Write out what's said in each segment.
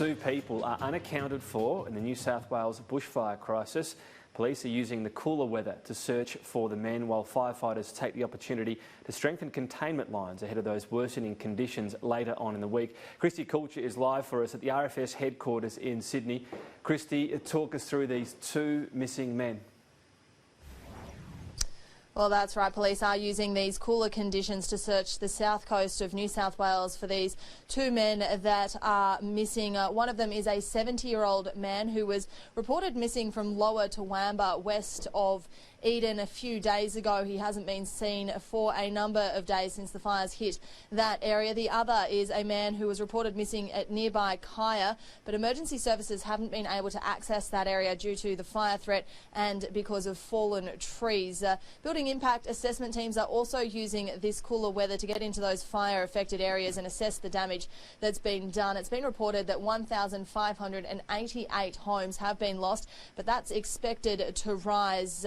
2 people are unaccounted for in the New South Wales bushfire crisis. Police are using the cooler weather to search for the men, while firefighters take the opportunity to strengthen containment lines ahead of those worsening conditions later on in the week. Christy Coulter is live for us at the RFS headquarters in Sydney. Christy, talk us through these 2 missing men. Well, that's right. Police are using these cooler conditions to search the south coast of New South Wales for these 2 men that are missing. One of them is a 70-year-old man who was reported missing from Lower Towamba, west of Eden, a few days ago. He hasn't been seen for a number of days since the fires hit that area. The other is a man who was reported missing at nearby Kiah, but emergency services haven't been able to access that area due to the fire threat and because of fallen trees. Building impact assessment teams are also using this cooler weather to get into those fire-affected areas and assess the damage that's been done. It's been reported that 1,588 homes have been lost, but that's expected to rise.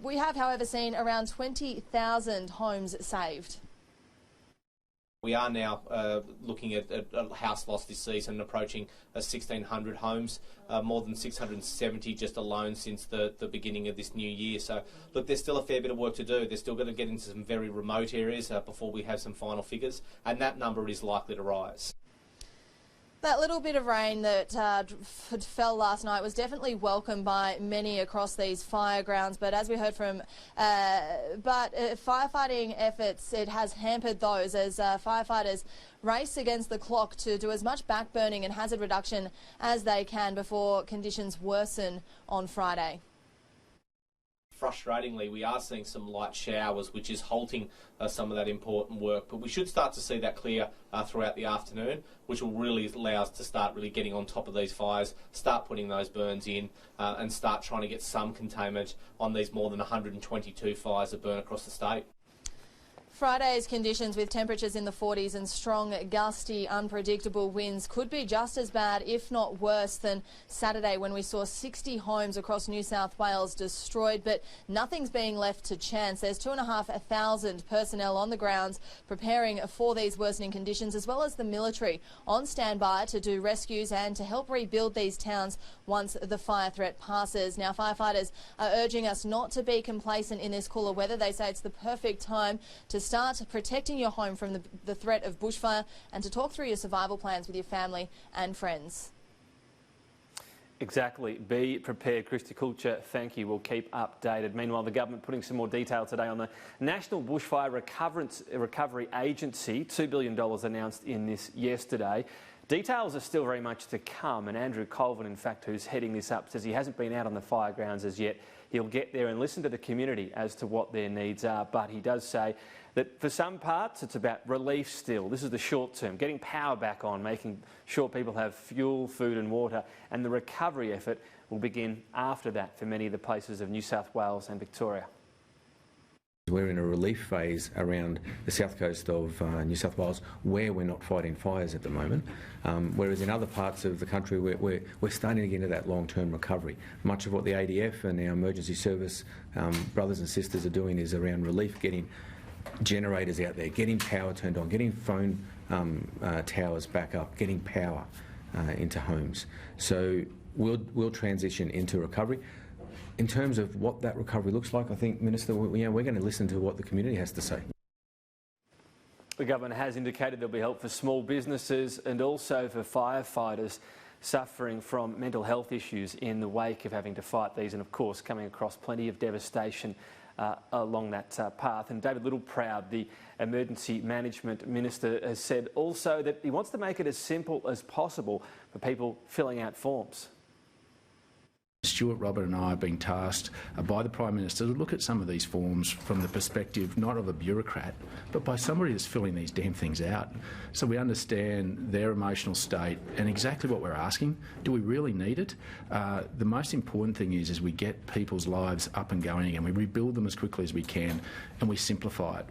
We have, however, seen around 20,000 homes saved. We are now looking at a house loss this season, approaching 1,600 homes, more than 670 just alone since the beginning of this new year. So, look, there's still a fair bit of work to do. They're still going to get into some very remote areas before we have some final figures, and that number is likely to rise. That little bit of rain that fell last night was definitely welcomed by many across these fire grounds, but as we heard from firefighting efforts, it has hampered those as firefighters race against the clock to do as much backburning and hazard reduction as they can before conditions worsen on Friday. Frustratingly, we are seeing some light showers, which is halting some of that important work. But we should start to see that clear throughout the afternoon, which will really allow us to start really getting on top of these fires, start putting those burns in, and start trying to get some containment on these more than 122 fires that burn across the state. Friday's conditions with temperatures in the 40s and strong, gusty, unpredictable winds could be just as bad, if not worse, than Saturday when we saw 60 homes across New South Wales destroyed, but nothing's being left to chance. There's 2,500 personnel on the grounds preparing for these worsening conditions, as well as the military on standby to do rescues and to help rebuild these towns once the fire threat passes. Now, firefighters are urging us not to be complacent in this cooler weather. They say it's the perfect time to start protecting your home from the threat of bushfire and to talk through your survival plans with your family and friends. Exactly. Be prepared. Christy Coulter, thank you. We'll keep updated. Meanwhile, the government putting some more detail today on the National Bushfire Recovery Agency. $2 billion announced in this yesterday. Details are still very much to come, and Andrew Colvin, in fact, who's heading this up, says he hasn't been out on the fire grounds as yet. He'll get there and listen to the community as to what their needs are, but he does say that for some parts it's about relief still. This is the short term, getting power back on, making sure people have fuel, food and water, and the recovery effort will begin after that for many of the places of New South Wales and Victoria. We're in a relief phase around the south coast of New South Wales where we're not fighting fires at the moment, whereas in other parts of the country we're starting to get into that long-term recovery. Much of what the ADF and our emergency service brothers and sisters are doing is around relief, getting generators out there, getting power turned on, getting phone towers back up, getting power into homes. So we'll transition into recovery. In terms of what that recovery looks like, I think, Minister, we're going to listen to what the community has to say. The government has indicated there'll be help for small businesses and also for firefighters suffering from mental health issues in the wake of having to fight these and, of course, coming across plenty of devastation along that path. And David Littleproud, the Emergency Management Minister, has said also that he wants to make it as simple as possible for people filling out forms. Stuart, Robert and I have been tasked by the Prime Minister to look at some of these forms from the perspective not of a bureaucrat, but by somebody that's filling these damn things out. So we understand their emotional state and exactly what we're asking. Do we really need it? The most important thing is we get people's lives up and going again. We rebuild them as quickly as we can and we simplify it.